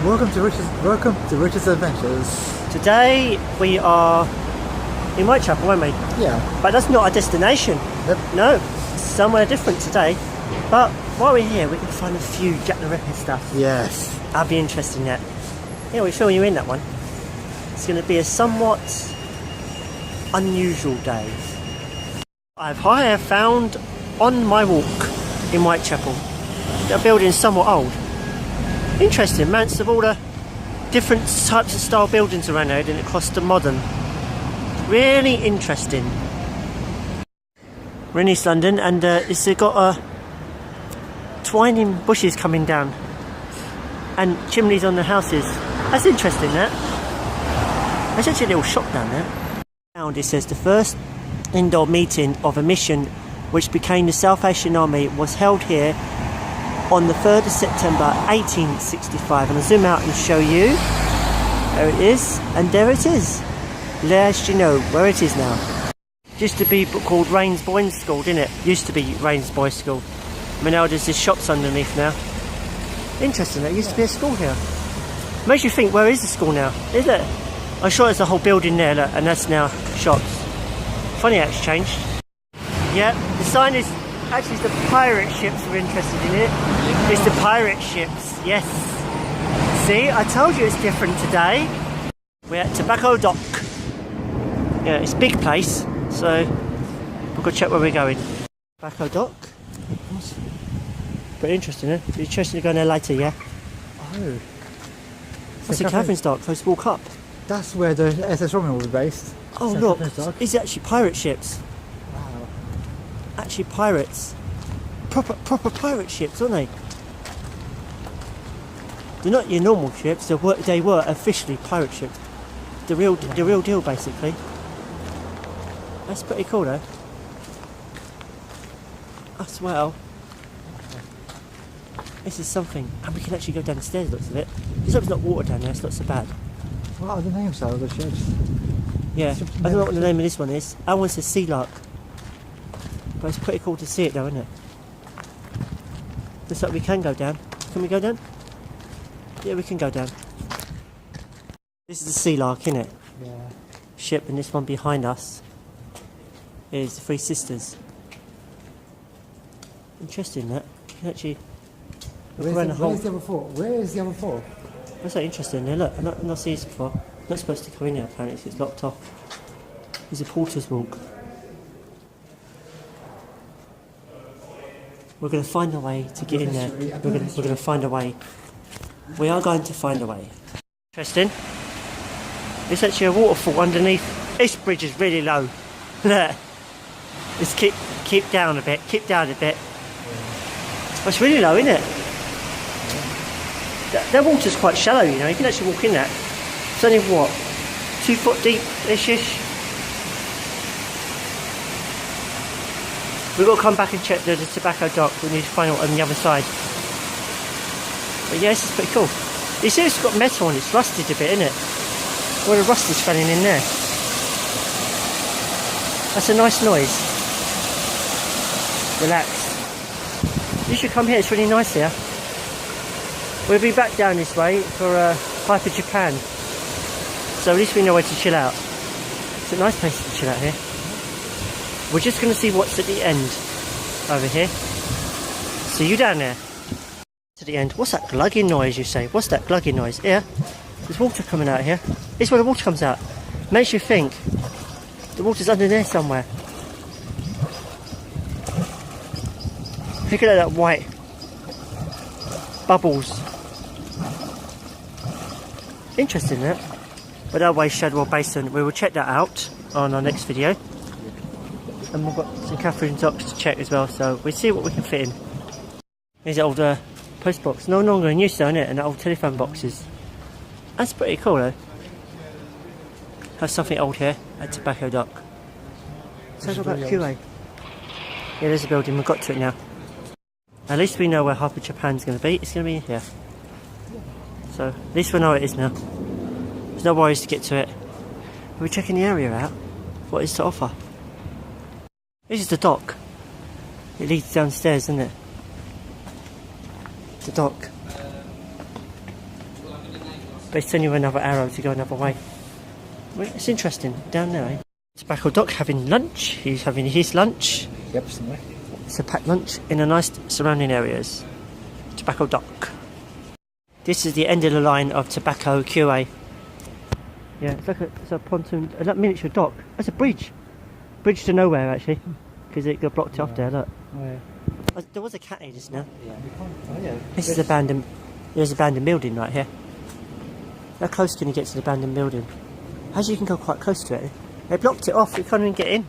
Welcome to Richard's Adventures. Today we are in Whitechapel, aren't we? Yeah. But that's not our destination. Yep. No, somewhere different today. But while we're here, we can find a few Jack the Ripper stuff. Yes. That'll be interesting. That. Yeah, we fill you in that one. It's going to be a somewhat unusual day. I have found on my walk in Whitechapel a building somewhat old. Interesting, amounts of all the different types of style buildings around here and across the modern. Really interesting. We're in East London and it's got twining bushes coming down and chimneys on the houses. That's interesting, that. There's actually a little shop down there. And it says the first indoor meeting of a mission which became the South Asian Army was held here on the 3rd of September 1865, and I'll zoom out and show you. There it is, and there it is. Let you know where it is now. Used to be called Rains Boys School, didn't it? Used to be Rains Boys School. I mean, now there's this shops underneath now. Interesting, there used to be a school here. Makes you think, where is the school now? Is it? I'm sure there's a whole building there, look, and that's now shops. Funny how it's changed. Yeah, the sign is actually it's the pirate ships we're interested in it. It's the pirate ships, yes. See, I told you it's different today. We're at Tobacco Dock. Yeah, it's a big place, so we've got to check where we're going. Tobacco Dock. Pretty interesting, eh? You're interested in going there later, yeah? Oh. That's a Catherine's Dock, let's walk up. That's where the SS Romeo was based. Oh St. look, Catherine's Dock. it's actually pirate ships. Wow. Actually pirates. Proper pirate ships, aren't they? They're not your normal ships, they were officially pirate ships. The real deal, basically. That's pretty cool though. As well. This is something, and we can actually go down the stairs, looks of it. There's hope it's not water down there, it's not so bad. What are the names of the ships? Yeah, I don't know what the name of this one is. That one says Sea Lark. But it's pretty cool to see it though, isn't it? Looks like we can go down. Can we go down? Yeah, we can go down. This is the Sea Lark, isn't it? Yeah. Ship, and this one behind us is the Three Sisters. Interesting, that. You can actually look around the whole... Where's the other four? Where is the other four? That's so interesting there, look. I've not seen this before. I'm not supposed to come in here apparently, so it's locked off. There's a porter's walk. We're going to find a way to get in there. We're going to find a way. We are going to find a way. Interesting. It's actually a waterfall underneath. This bridge is really low. Look. Let's keep down a bit. Keep down a bit. Oh, it's really low, isn't it? That water's quite shallow, you know. You can actually walk in that. It's only what, 2 foot deep-ish. We've got to come back and check the Tobacco Dock. We need to find out on the other side. But yeah, this is pretty cool. You see it's got metal on it. It's rusted a bit, isn't it? Where the rust is falling in there. That's a nice noise. Relax. You should come here. It's really nice here. We'll be back down this way for Hyper Japan. So at least we know where to chill out. It's a nice place to chill out here. We're just going to see what's at the end over here. See you down there. To the end. What's that glugging noise, you say? What's that glugging noise? Here. There's water coming out here. This is where the water comes out. Makes you think the water's under there somewhere. Look at that white bubbles. Interesting, that. But that way, Shadwell Basin. We will check that out on our next video. And we've got St. Catherine's Docks to check as well, so we'll see what we can fit in. Here's the old post box, no longer in use though, isn't it? And the old telephone boxes. That's pretty cool though. Have something old here at Tobacco Dock. Sounds about QA. Yeah, there's a building, we've got to it now. At least we know where Hyper Japan's going to be. It's going to be here. So, at least we know it is now. There's no worries to get to it. We're checking the area out. What is to offer? This is the dock. It leads downstairs, doesn't it? The dock. But it's sending you another arrow to go another way. Well, it's interesting, down there, eh? Tobacco Doc having lunch. He's having his lunch. Yep, somewhere. It's a packed lunch in the nice surrounding areas. Tobacco Dock. This is the end of the line of Tobacco QA. Yeah, it's a pontoon, a miniature dock. That's a bridge. Bridge to nowhere, actually. Because it got blocked off there, look. Oh, yeah. Oh, there was a cat here just now. Yeah, we can't. Oh, yeah. This is abandoned. There's an abandoned building right here. How close can you get to the abandoned building? As you can go quite close to it. They blocked it off, we can't even get in.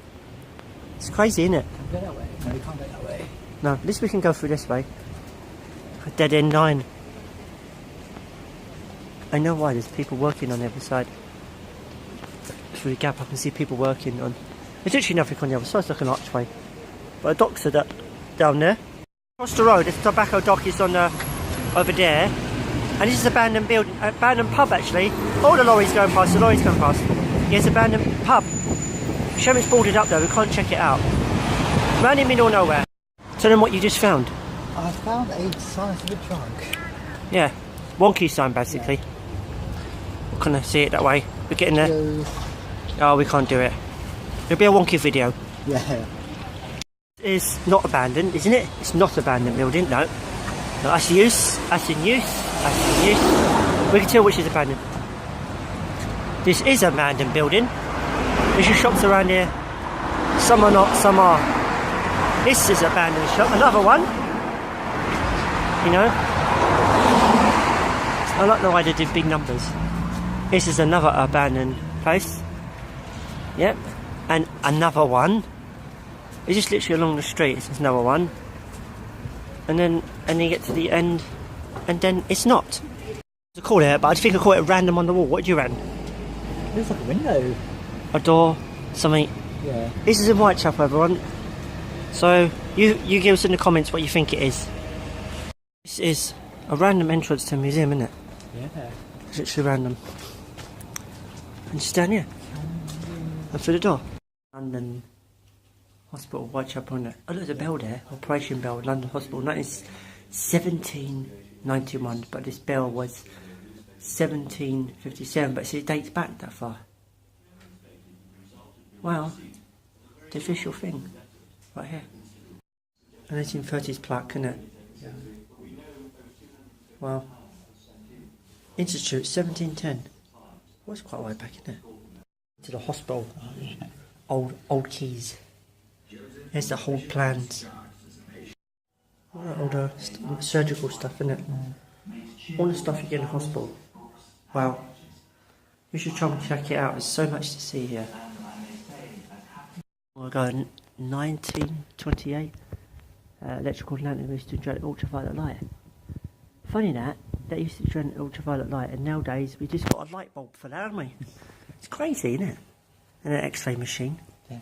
It's crazy, isn't it? Can we go that way? No, we can't go that way. No, at least we can go through this way. A dead end line. I know why, there's people working on the other side. Through the gap I can see people working on. There's literally nothing on the other side, it's like an archway. But the docks are down there. Across the road, this tobacco dock is on over there. And this is abandoned building, abandoned pub actually. All the lorries going past, the lorries going past. Yeah, it's abandoned pub. Shame it's boarded up though, we can't check it out. Round in the middle of nowhere. Tell them what you just found. I found a sign for the trunk. Yeah, wonky sign basically. Yeah. We can't see it that way. We're getting there. Oh, we can't do it. It'll be a wonky video. Yeah. It's not abandoned, isn't it? It's not abandoned building, no. No, that's use, that's in use, that's in use. We can tell which is abandoned. This is an abandoned building. There's your shops around here. Some are not, some are. This is an abandoned shop, another one. You know? I like the way they did big numbers. This is another abandoned place. Yep. And another one. It's just literally along the street, it's another one. And then you get to the end, and then it's not. I call it, but I think I call it random on the wall. What did you ran? It looks like a window. A door, something. Yeah. This is in Whitechapel, everyone. So you give us in the comments what you think it is. This is a random entrance to a museum, isn't it? Yeah. It's literally random. And just down here. And through the door. London Hospital, Whitechapel, isn't it? Oh, look, there's a bell there. Operation Bell, London Hospital. 1791, but this bell was 1757, but see, it dates back that far. Wow. The official thing. Right here. An 1830s plaque, isn't it? Yeah. Wow. Institute, 1710. Well, it's quite way back, isn't it? To the hospital. Old keys. There's the whole plans. All the surgical stuff, isn't it? All the stuff you get in the hospital. Wow. You should try and check it out. There's so much to see here. We'll go 1928. Electrical lantern used to generate ultraviolet light. Funny that used to generate ultraviolet light, and nowadays we just got a light bulb for that, haven't we? It's crazy, isn't it? And an X-ray machine. Yeah.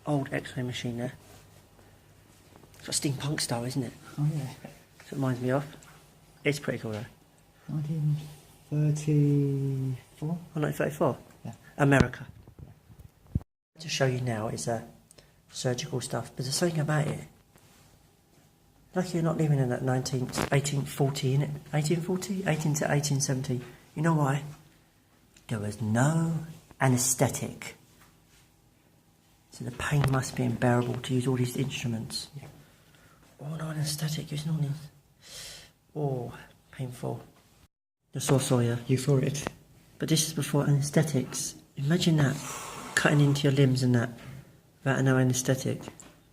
Old X-ray machine there. It's got steampunk style, isn't it? Oh yeah. So it reminds me of. It's pretty cool though. 1934? Oh, 1934? Yeah. America. To show you now is surgical stuff, but there's something about it. Like you're not living in that 1840, innit? 1840? 18 to 1870. You know why? There was no anaesthetic. So the pain must be unbearable to use all these instruments. Yeah. Oh, no anaesthetic, using all these. Oh, painful. You saw, yeah? You saw it. But this is before anaesthetics. Imagine that. Cutting into your limbs and that. Without no anaesthetic.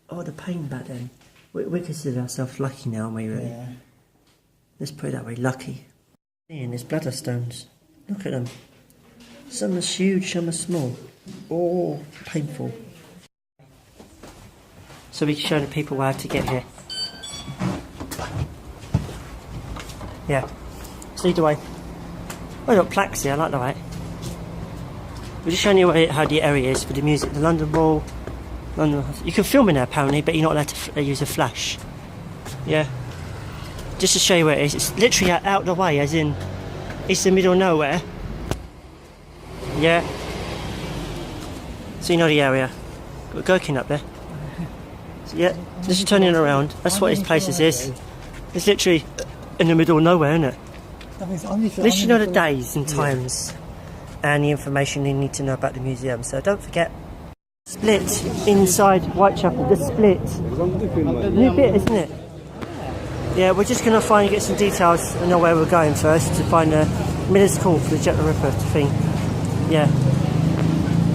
Oh, the pain back then. We consider ourselves lucky now, aren't we, really? Yeah. Let's put it that way, lucky. And there's bladder stones. Look at them. Some are huge, some are small. Oh, painful. So we can show the people how to get here. Yeah. So lead the way. Oh, I've got plaques here, I like the way. We're just showing you how the area is for the music. The London Wall. You can film in there apparently, but you're not allowed to use a flash. Yeah. Just to show you where it is. It's literally out the way, as in, it's the middle of nowhere. Yeah. So you know the area. Got a gherkin up there. So yeah, just turning around. That's what this place is. It's literally in the middle of nowhere, isn't it? That means only for, At least you know the for- days and times and the information you need to know about the museum. So don't forget. Split inside Whitechapel. The split. New bit, isn't it? Yeah, we're just going to find get some details and know where we're going first to find a Miller's Court for the Jack the Ripper thing. Yeah.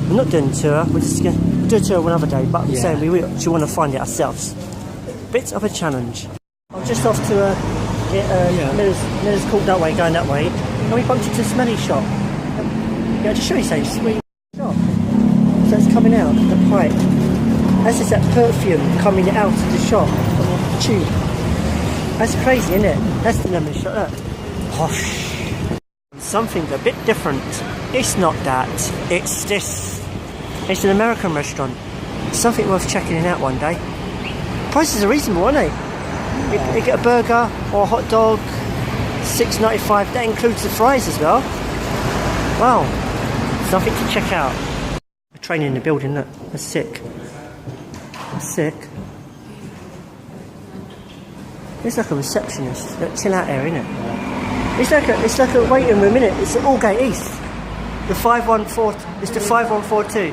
We're not doing a tour, we're just going to do a tour another day, but I'm saying we actually want to find it ourselves. Bit of a challenge. I'm just off to Miller's Court that way, going that way, and we bumped into a smelly shop. Yeah, just show you something, sweet shop. So it's coming out, the pipe. That's just that perfume coming out of the shop, from the tube. That's crazy, isn't it? That's the lemon shot, look. Posh. Something a bit different. It's not that, it's this. It's an American restaurant. Something worth checking it out one day. Prices are reasonable, aren't they? You get a burger or a hot dog, $6.95. That includes the fries as well. Wow. Something to check out. A train in the building, look. That's sick. That's sick. It's like a receptionist. Look, chill out area, isn't it? It's like a waiting room, isn't it? It's at Aldgate East. The 514. It's the 5142.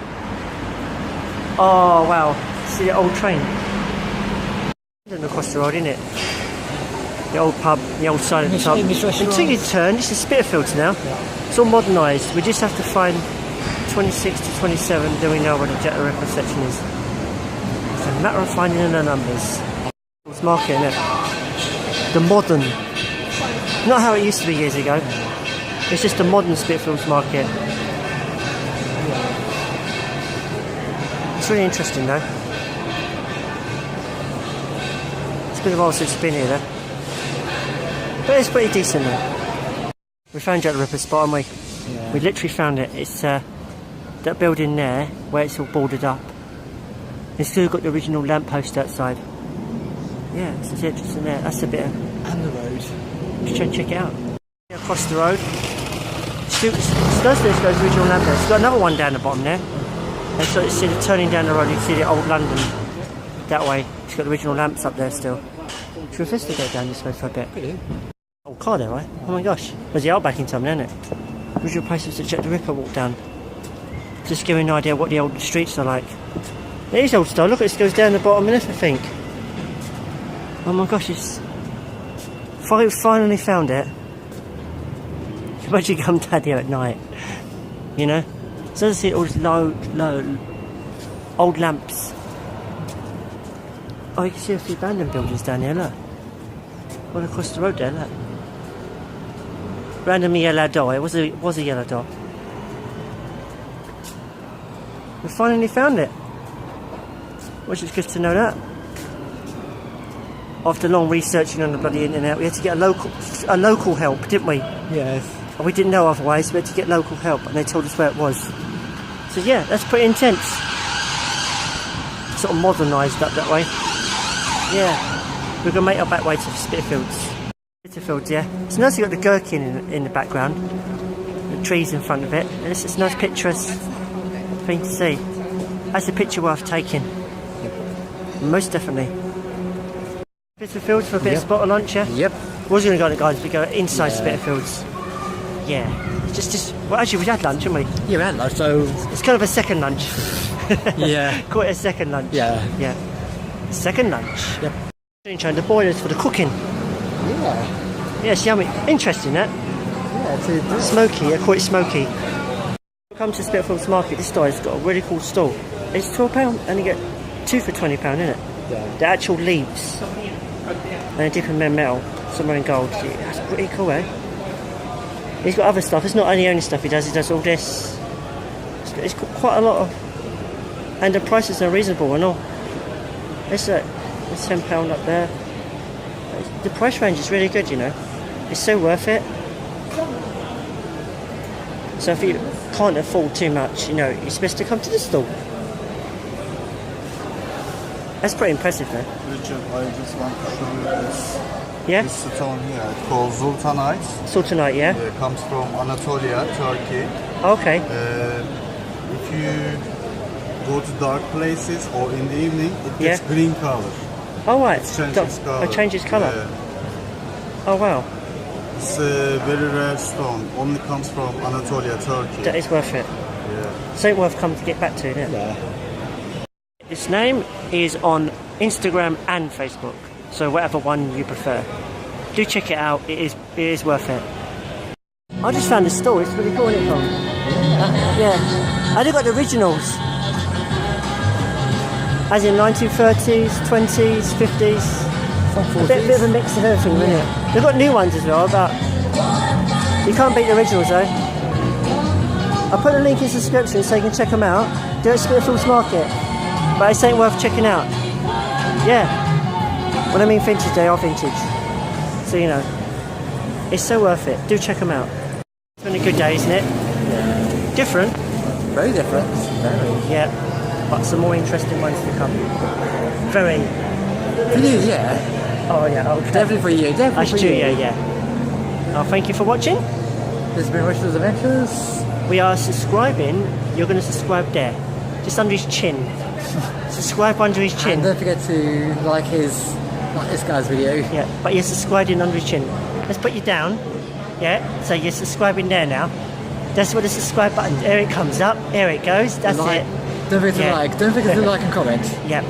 Oh wow! See the old train. Across the road, isn't it? The old pub, the old sign at the top. Until you turn, this is Spitalfields now. It's all modernised. We just have to find 26 to 27. Then we know where the Jack the Ripper section is. It's a matter of finding the numbers. It's market, isn't it? The modern, not how it used to be years ago. It's just a modern Spitalfields Market. It's really interesting though. It's been a while since I've been here though. But it's pretty decent though. We found Jack the Ripper spot, haven't we? Yeah. We literally found it. It's that building there where it's all boarded up. It's still got the original lamppost outside. Yeah, it's interesting there. That's a bit of... And the road. Just try and check it out. Across the road. There's the original lamppost. It's got another one down the bottom there. And so you see the turning down the road, you can see the old London that way. It's got the original lamps up there still. Should we investigate down this way for a bit? Old car there, right? Oh my gosh. There's the outback in time, isn't it? Original place was to Jack the Ripper walk down. Just give you an idea what the old streets are like. It is old style. Look, it goes down the bottom and everything. Oh my gosh, it's... Finally found it. Imagine come down here at night. You know? So I see all these low old lamps. Oh, you can see a few abandoned buildings down here, look. All across the road there, look. Random yellow door. It was a yellow door. We finally found it. Which is good to know that. After long researching on the bloody internet, we had to get a local help, didn't we? Yes. And we didn't know otherwise. We had to get local help, and they told us where it was. So yeah, that's pretty intense. Sort of modernised up that way. Yeah, we're gonna make our back way to Spitalfields. Spitalfields, yeah. It's nice you got the gherkin in the background, the trees in front of it. And it's a nice picturesque thing to see. That's a picture worth taking. Most definitely. Spitalfields for a bit of spot of lunch, yeah? Yep. We're going to go, guys. We go inside Spitalfields. Yeah. Just. Well, actually, we had lunch, haven't we? Yeah, we had lunch, so... It's kind of a second lunch. Yeah. Call it a second lunch. Yeah. Yeah. Second lunch. Yep. The boilers for the cooking. Yeah. Yes, yummy. Interesting, that. Yeah, it's Smoky. I call it smoky. Come to Spitalfields Market. This guy's got a really cool stall. It's £12, and you get 2 for £20, isn't it? Yeah. The actual leaves. And a dip in metal, somewhere in gold. Yeah, that's pretty cool, eh? He's got other stuff. It's not only stuff he does all this. It's got quite a lot of... And the prices are reasonable and all. It's £10 up there. The price range is really good, you know. It's so worth it. So if you can't afford too much, you know, it's best to come to the store. That's pretty impressive, though. Richard, I just want to show you this. Yeah? This stone here. It's called Sultanite. Sultanite, yeah? It comes from Anatolia, Turkey. Okay. If you go to dark places or in the evening, it gets green color. Oh, right. It changes color. It changes colour. Yeah. Oh, wow. It's a very rare stone. Only comes from Anatolia, Turkey. That is worth it. Yeah. Something worth coming to get back to, isn't it? Yeah. This name is on Instagram and Facebook, so whatever one you prefer. Do check it out, it is worth it. I just found this store, it's really cool, isn't it, Tom? Yeah. I only got the originals. As in 1930s, 20s, 50s. Some A bit of a mix of everything, isn't it? They've got new ones as well, but you can't beat the originals though. I'll put a link in the description so you can check them out. They're at Spitalfields Market, but it's ain't worth checking out. Yeah. When I mean vintage, they are vintage. So you know, it's so worth it. Do check them out. It's been a good day, isn't it? Yeah. Different. Very different. Very. Yeah. But some more interesting ones to come. Very. For you, yeah. Oh yeah. Okay. Definitely for you. Definitely That's for true. you. Yeah. Oh, thank you for watching. This has been Richard's Adventures. We are subscribing. You're going to subscribe there, just under his chin. Subscribe under his chin. And don't forget to like this guy's video. Yeah, but you're subscribing under his chin. Let's put you down. Yeah, so you're subscribing there now. That's where the subscribe button. There it comes up. There it goes. That's Like. it. Don't forget to Yeah. like. Don't forget to like and comment. Yeah.